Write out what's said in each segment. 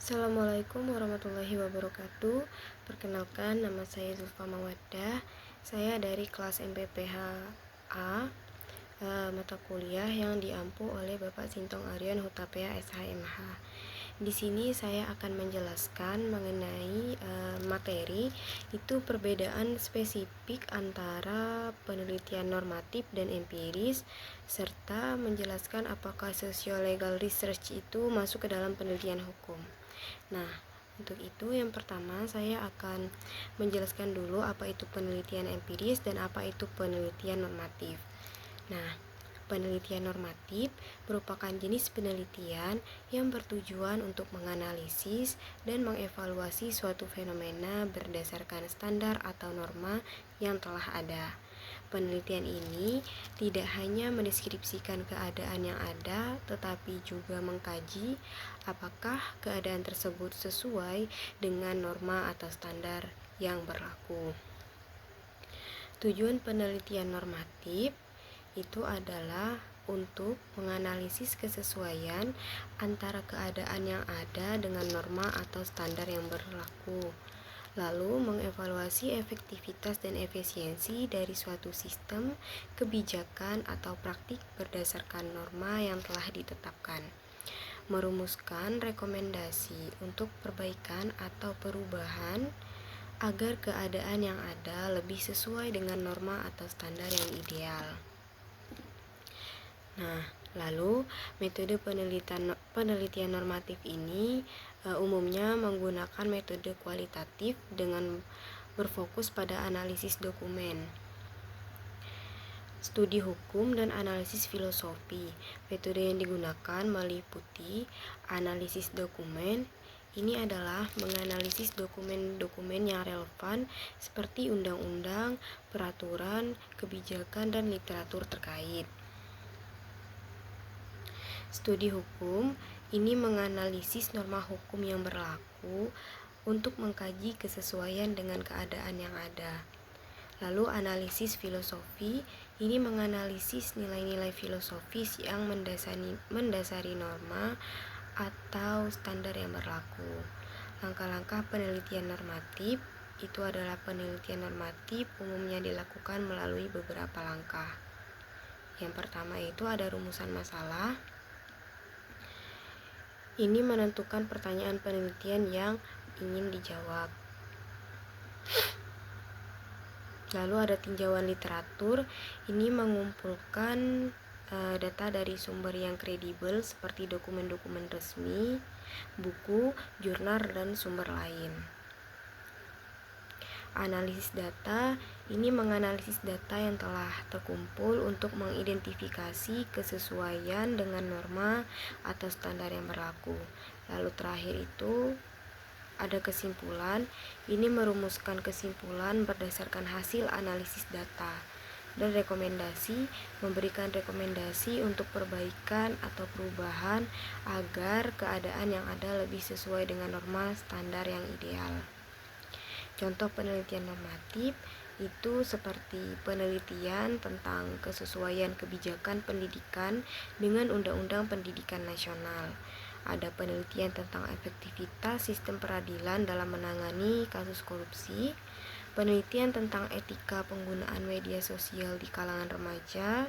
Assalamualaikum warahmatullahi wabarakatuh. Perkenalkan, nama saya Zulfa Mawaddah. Saya dari kelas MPPH-A, mata kuliah yang diampu oleh Bapak Sintong Aryan Hutapea SHMH. Di sini saya akan menjelaskan mengenai materi itu perbedaan spesifik antara penelitian normatif dan empiris, serta menjelaskan apakah socio-legal research itu masuk ke dalam penelitian hukum. Nah, untuk itu yang pertama saya akan menjelaskan dulu apa itu penelitian empiris dan apa itu penelitian normatif. Nah, penelitian normatif merupakan jenis penelitian yang bertujuan untuk menganalisis dan mengevaluasi suatu fenomena berdasarkan standar atau norma yang telah ada. Penelitian ini tidak hanya mendeskripsikan keadaan yang ada, tetapi juga mengkaji apakah keadaan tersebut sesuai dengan norma atau standar yang berlaku. Tujuan penelitian normatif itu adalah untuk menganalisis kesesuaian antara keadaan yang ada dengan norma atau standar yang berlaku, lalu mengevaluasi efektivitas dan efisiensi dari suatu sistem, kebijakan, atau praktik berdasarkan norma yang telah ditetapkan, merumuskan rekomendasi untuk perbaikan atau perubahan agar keadaan yang ada lebih sesuai dengan norma atau standar yang ideal. Nah, lalu metode penelitian normatif ini umumnya menggunakan metode kualitatif dengan berfokus pada analisis dokumen, studi hukum, dan analisis filosofi. Metode yang digunakan meliputi analisis dokumen. Ini adalah menganalisis dokumen-dokumen yang relevan seperti undang-undang, peraturan, kebijakan, dan literatur terkait. Studi hukum ini menganalisis norma hukum yang berlaku untuk mengkaji kesesuaian dengan keadaan yang ada. Lalu analisis filosofi ini menganalisis nilai-nilai filosofis yang mendasari norma atau standar yang berlaku. Langkah-langkah penelitian normatif itu adalah penelitian normatif umumnya dilakukan melalui beberapa langkah. Yang pertama itu ada rumusan masalah. Ini menentukan pertanyaan penelitian yang ingin dijawab. Lalu ada tinjauan literatur. Ini mengumpulkan data dari sumber yang kredibel seperti dokumen-dokumen resmi, buku, jurnal, dan sumber lain. Analisis data ini menganalisis data yang telah terkumpul untuk mengidentifikasi kesesuaian dengan norma atau standar yang berlaku. Lalu terakhir itu ada kesimpulan. Ini merumuskan kesimpulan berdasarkan hasil analisis data. Dan rekomendasi, memberikan rekomendasi untuk perbaikan atau perubahan agar keadaan yang ada lebih sesuai dengan norma standar yang ideal. Contoh penelitian normatif itu seperti penelitian tentang kesesuaian kebijakan pendidikan dengan Undang-Undang Pendidikan Nasional. Ada penelitian tentang efektivitas sistem peradilan dalam menangani kasus korupsi, penelitian tentang etika penggunaan media sosial di kalangan remaja.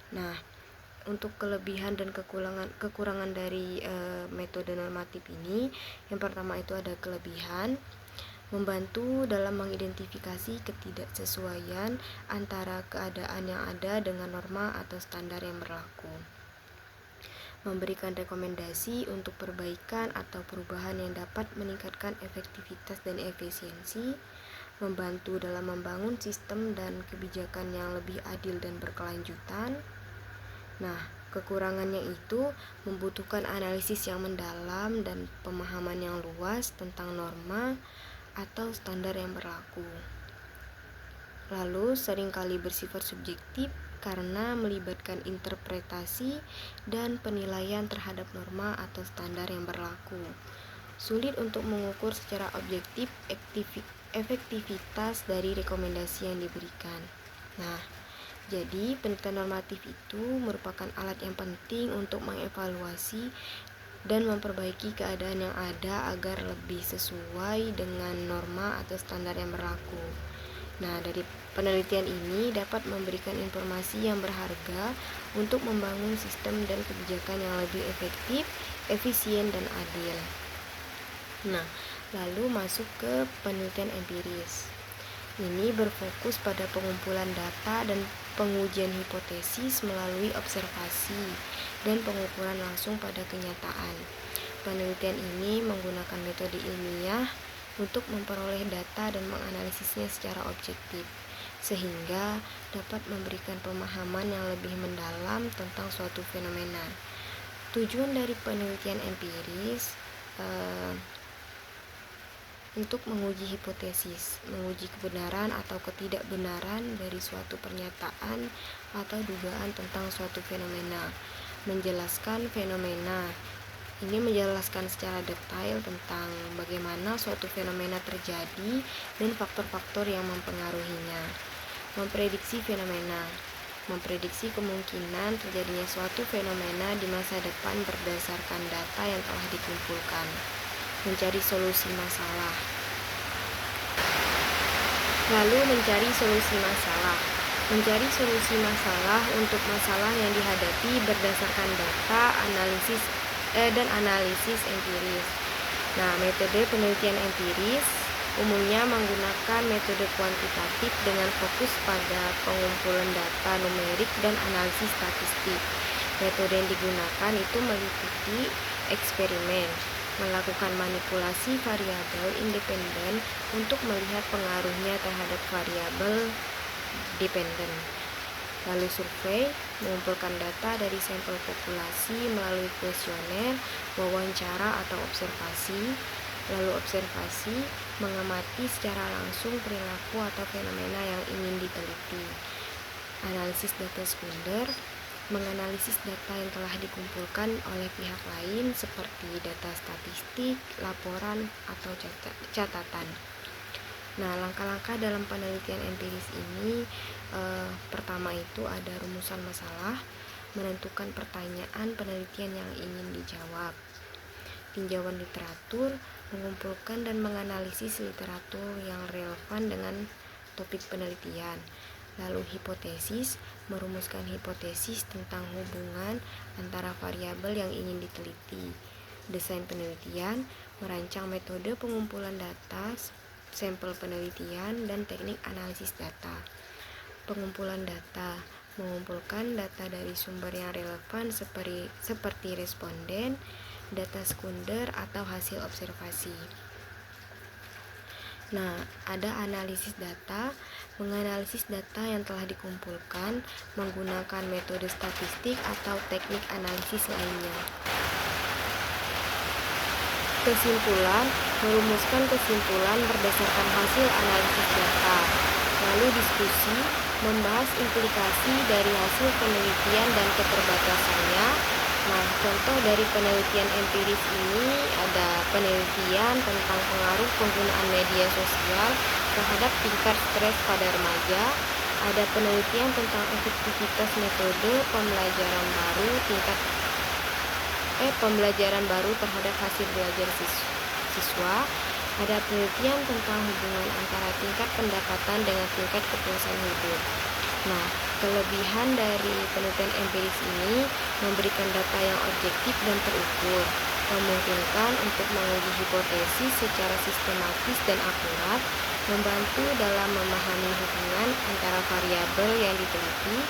Nah, untuk kelebihan dan kekurangan dari metode normatif ini, yang pertama itu ada kelebihan, membantu dalam mengidentifikasi ketidaksesuaian antara keadaan yang ada dengan norma atau standar yang berlaku. Memberikan rekomendasi untuk perbaikan atau perubahan yang dapat meningkatkan efektivitas dan efisiensi, membantu dalam membangun sistem dan kebijakan yang lebih adil dan berkelanjutan. Nah, kekurangannya itu membutuhkan analisis yang mendalam dan pemahaman yang luas tentang norma atau standar yang berlaku. Lalu seringkali bersifat subjektif karena melibatkan interpretasi dan penilaian terhadap norma atau standar yang berlaku. Sulit untuk mengukur secara objektif efektivitas dari rekomendasi yang diberikan. Nah, jadi penelitian normatif itu merupakan alat yang penting untuk mengevaluasi dan memperbaiki keadaan yang ada agar lebih sesuai dengan norma atau standar yang berlaku. Nah, dari penelitian ini dapat memberikan informasi yang berharga untuk membangun sistem dan kebijakan yang lebih efektif, efisien, dan adil. Nah, lalu masuk ke penelitian empiris. Ini berfokus pada pengumpulan data dan pengujian hipotesis melalui observasi dan pengukuran langsung pada kenyataan. Penelitian ini menggunakan metode ilmiah untuk memperoleh data dan menganalisisnya secara objektif, sehingga dapat memberikan pemahaman yang lebih mendalam tentang suatu fenomena. Tujuan dari penelitian empiris untuk menguji hipotesis, menguji kebenaran atau ketidakbenaran dari suatu pernyataan atau dugaan tentang suatu fenomena, menjelaskan fenomena. Ini menjelaskan secara detail tentang bagaimana suatu fenomena terjadi dan faktor-faktor yang mempengaruhinya. Memprediksi fenomena, memprediksi kemungkinan terjadinya suatu fenomena di masa depan berdasarkan data yang telah dikumpulkan. Mencari solusi masalah. Lalu mencari solusi masalah. Mencari solusi masalah untuk masalah yang dihadapi berdasarkan data, analisis empiris. Nah, metode penelitian empiris umumnya menggunakan metode kuantitatif dengan fokus pada pengumpulan data numerik dan analisis statistik. Metode yang digunakan itu meliputi eksperimen, melakukan manipulasi variabel independen untuk melihat pengaruhnya terhadap variabel dependen. Lalu survei, mengumpulkan data dari sampel populasi melalui kuesioner, wawancara atau observasi. Lalu observasi, mengamati secara langsung perilaku atau fenomena yang ingin diteliti. Analisis data sekunder, menganalisis data yang telah dikumpulkan oleh pihak lain seperti data statistik, laporan, atau catatan. Nah, langkah-langkah dalam penelitian empiris ini pertama itu ada rumusan masalah, menentukan pertanyaan penelitian yang ingin dijawab. Tinjauan literatur, mengumpulkan dan menganalisis literatur yang relevan dengan topik penelitian. Lalu hipotesis, merumuskan hipotesis tentang hubungan antara variabel yang ingin diteliti. Desain penelitian, merancang metode pengumpulan data, sampel penelitian, dan teknik analisis data. Pengumpulan data, mengumpulkan data dari sumber yang relevan seperti responden, data sekunder, atau hasil observasi. Nah, ada analisis data, menganalisis data yang telah dikumpulkan menggunakan metode statistik atau teknik analisis lainnya. Kesimpulan, merumuskan kesimpulan berdasarkan hasil analisis data. Lalu diskusi, membahas implikasi dari hasil penelitian dan keterbatasannya. Nah, contoh dari penelitian empiris ini ada penelitian tentang pengaruh penggunaan media sosial terhadap tingkat stres pada remaja. Ada penelitian tentang efektivitas metode pembelajaran baru terhadap hasil belajar siswa. Ada penelitian tentang hubungan antara tingkat pendapatan dengan tingkat kepuasan hidup. Nah, kelebihan dari penelitian empiris ini memberikan data yang objektif dan terukur, memungkinkan untuk menguji hipotesis secara sistematis dan akurat, membantu dalam memahami hubungan antara variabel yang diteliti,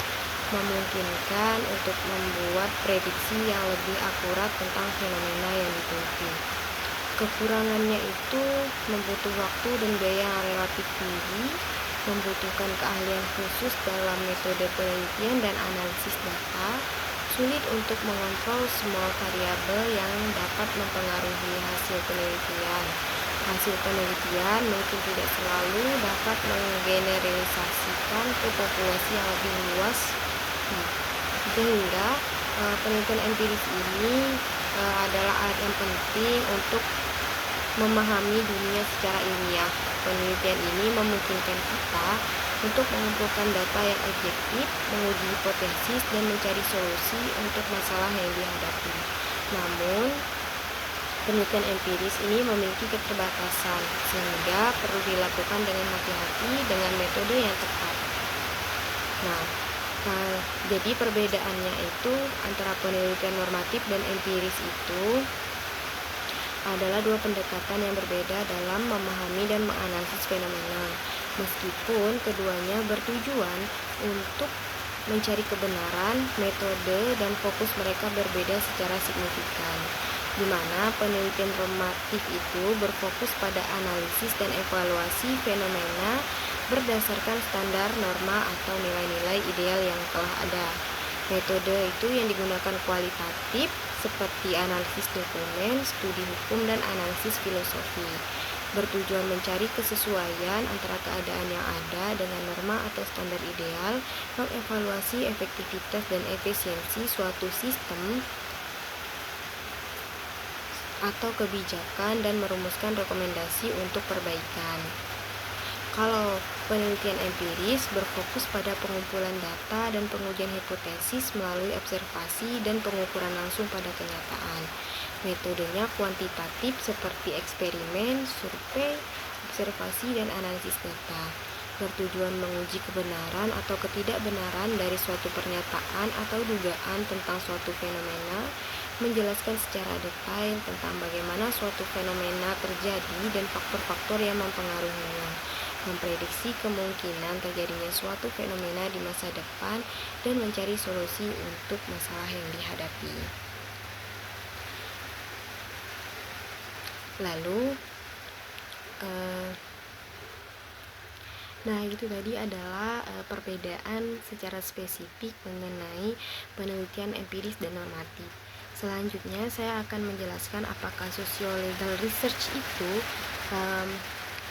memungkinkan untuk membuat prediksi yang lebih akurat tentang fenomena yang diteliti. Kekurangannya itu membutuhkan waktu dan biaya yang relatif tinggi, membutuhkan keahlian khusus dalam metode penelitian dan analisis data, sulit untuk mengontrol semua variabel yang dapat mempengaruhi hasil penelitian. Hasil penelitian mungkin tidak selalu dapat menggeneralisasikan ke populasi yang lebih luas. Nah, sehingga penelitian empiris ini adalah alat yang penting untuk memahami dunia secara ilmiah. Penelitian ini memungkinkan kita untuk mengumpulkan data yang objektif, menguji hipotesis, dan mencari solusi untuk masalah yang dihadapi. Namun, Penelitian empiris ini memiliki keterbatasan, sehingga perlu dilakukan dengan hati-hati dengan metode yang tepat. Nah, jadi perbedaannya itu antara penelitian normatif dan empiris itu adalah dua pendekatan yang berbeda dalam memahami dan menganalisis fenomena, meskipun keduanya bertujuan untuk mencari kebenaran. Metode dan fokus mereka berbeda secara signifikan, di mana penelitian normatif itu berfokus pada analisis dan evaluasi fenomena berdasarkan standar, norma, atau nilai-nilai ideal yang telah ada. Metode itu yang digunakan kualitatif seperti analisis dokumen, studi hukum, dan analisis filosofi, bertujuan mencari kesesuaian antara keadaan yang ada dengan norma atau standar ideal, mengevaluasi efektivitas dan efisiensi suatu sistem atau kebijakan, dan merumuskan rekomendasi untuk perbaikan. Kalau penelitian empiris berfokus pada pengumpulan data dan pengujian hipotesis melalui observasi dan pengukuran langsung pada kenyataan. Metodenya kuantitatif seperti eksperimen, survei, observasi, dan analisis data, bertujuan menguji kebenaran atau ketidakbenaran dari suatu pernyataan atau dugaan tentang suatu fenomena, menjelaskan secara detail tentang bagaimana suatu fenomena terjadi dan faktor-faktor yang mempengaruhinya, memprediksi kemungkinan terjadinya suatu fenomena di masa depan, dan mencari solusi untuk masalah yang dihadapi. Lalu, itu tadi adalah perbedaan secara spesifik mengenai penelitian empiris dan normatif. Selanjutnya, saya akan menjelaskan apakah socio-legal research itu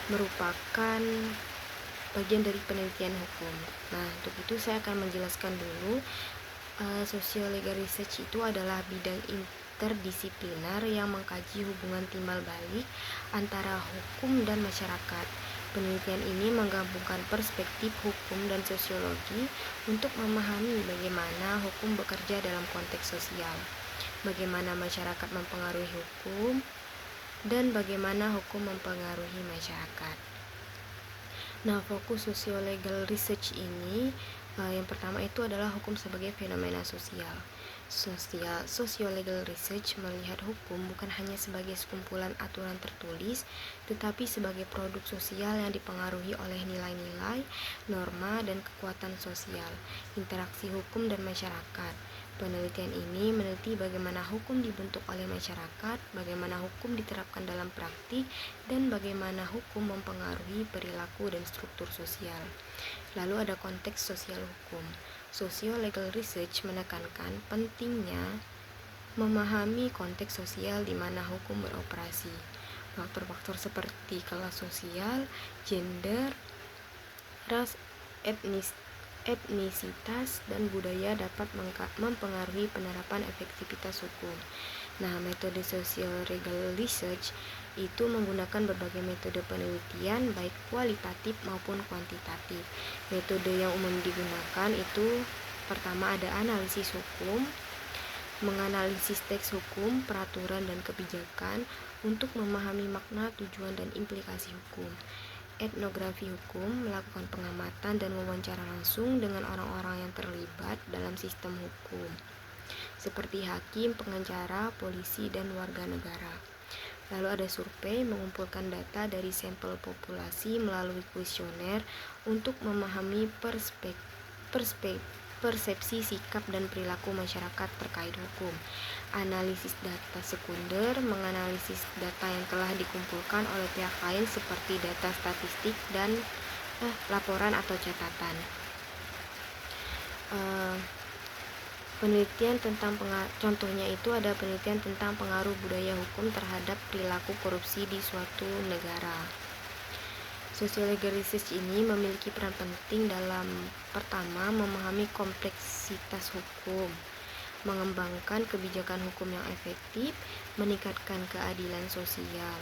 merupakan bagian dari penelitian hukum. Nah, untuk itu saya akan menjelaskan dulu. Socio-legal research itu adalah bidang interdisipliner yang mengkaji hubungan timbal balik antara hukum dan masyarakat. Penelitian ini menggabungkan perspektif hukum dan sosiologi untuk memahami bagaimana hukum bekerja dalam konteks sosial, bagaimana masyarakat mempengaruhi hukum, dan bagaimana hukum mempengaruhi masyarakat. Nah, fokus socio-legal research ini yang pertama itu adalah hukum sebagai fenomena sosial. Socio-legal research melihat hukum bukan hanya sebagai sekumpulan aturan tertulis, tetapi sebagai produk sosial yang dipengaruhi oleh nilai-nilai, norma, dan kekuatan sosial, interaksi hukum dan masyarakat. Penelitian ini meneliti bagaimana hukum dibentuk oleh masyarakat, bagaimana hukum diterapkan dalam praktik, dan bagaimana hukum mempengaruhi perilaku dan struktur sosial. Lalu ada konteks sosial hukum. Socio-legal research menekankan pentingnya memahami konteks sosial di mana hukum beroperasi. Faktor-faktor seperti kelas sosial, gender, ras, etnisitas, dan budaya dapat mempengaruhi penerapan efektivitas hukum. Nah, metode socio-legal research itu menggunakan berbagai metode penelitian baik kualitatif maupun kuantitatif. Metode yang umum digunakan itu pertama ada analisis hukum, menganalisis teks hukum, peraturan, dan kebijakan untuk memahami makna, tujuan, dan implikasi hukum. Etnografi hukum, melakukan pengamatan dan wawancara langsung dengan orang-orang yang terlibat dalam sistem hukum, seperti hakim, pengacara, polisi, dan warga negara. Lalu ada survei, mengumpulkan data dari sampel populasi melalui kuesioner untuk memahami persepsi, sikap, dan perilaku masyarakat terkait hukum. Analisis data sekunder, menganalisis data yang telah dikumpulkan oleh pihak lain seperti data statistik dan laporan atau catatan. Penelitian tentang contohnya itu ada penelitian tentang pengaruh budaya hukum terhadap perilaku korupsi di suatu negara. Socio-legal research ini memiliki peran penting dalam pertama, memahami kompleksitas hukum, mengembangkan kebijakan hukum yang efektif, meningkatkan keadilan sosial,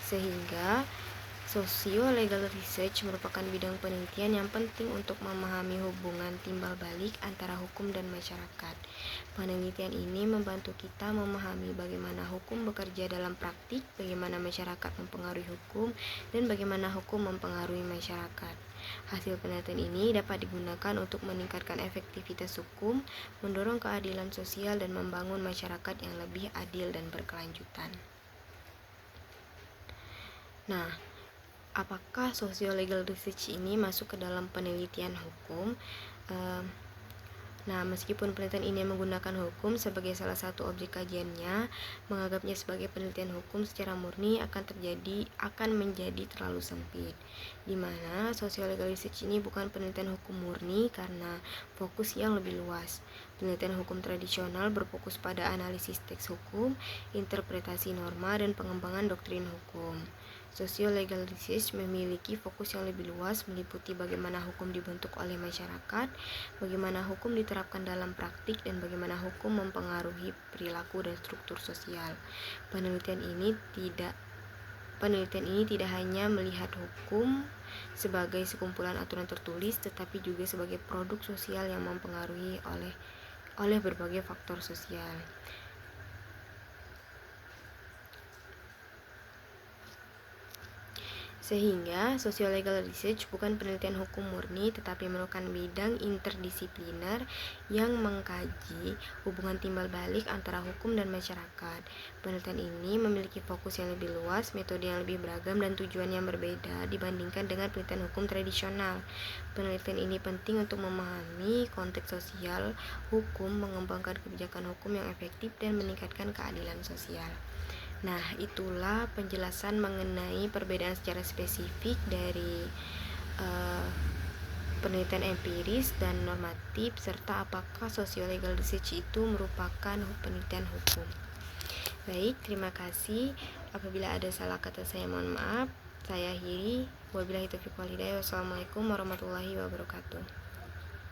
sehingga Socio-legal research merupakan bidang penelitian yang penting untuk memahami hubungan timbal balik antara hukum dan masyarakat. Penelitian ini membantu kita memahami bagaimana hukum bekerja dalam praktik, bagaimana masyarakat mempengaruhi hukum, dan bagaimana hukum mempengaruhi masyarakat. Hasil penelitian ini dapat digunakan untuk meningkatkan efektivitas hukum, mendorong keadilan sosial, dan membangun masyarakat yang lebih adil dan berkelanjutan. Nah, apakah socio-legal research ini masuk ke dalam penelitian hukum? Nah, meskipun penelitian ini menggunakan hukum sebagai salah satu objek kajiannya, menganggapnya sebagai penelitian hukum secara murni akan menjadi terlalu sempit. Di mana socio-legal research ini bukan penelitian hukum murni karena fokus yang lebih luas. Penelitian hukum tradisional berfokus pada analisis teks hukum, interpretasi norma, dan pengembangan doktrin hukum. Socio-legal research memiliki fokus yang lebih luas, meliputi bagaimana hukum dibentuk oleh masyarakat, bagaimana hukum diterapkan dalam praktik, dan bagaimana hukum mempengaruhi perilaku dan struktur sosial. Penelitian ini tidak hanya melihat hukum sebagai sekumpulan aturan tertulis, tetapi juga sebagai produk sosial yang mempengaruhi oleh berbagai faktor sosial. Sehingga socio-legal research bukan penelitian hukum murni, tetapi merupakan bidang interdisipliner yang mengkaji hubungan timbal balik antara hukum dan masyarakat. Penelitian ini memiliki fokus yang lebih luas, metode yang lebih beragam, dan tujuan yang berbeda dibandingkan dengan penelitian hukum tradisional. Penelitian ini penting untuk memahami konteks sosial hukum, mengembangkan kebijakan hukum yang efektif, dan meningkatkan keadilan sosial. Nah, itulah penjelasan mengenai perbedaan secara spesifik dari penelitian empiris dan normatif, serta apakah socio-legal research itu merupakan penelitian hukum. Baik, terima kasih. Apabila ada salah kata saya mohon maaf. Saya akhiri. Wabillahi taufiq wal hidayah. Wassalamualaikum warahmatullahi wabarakatuh.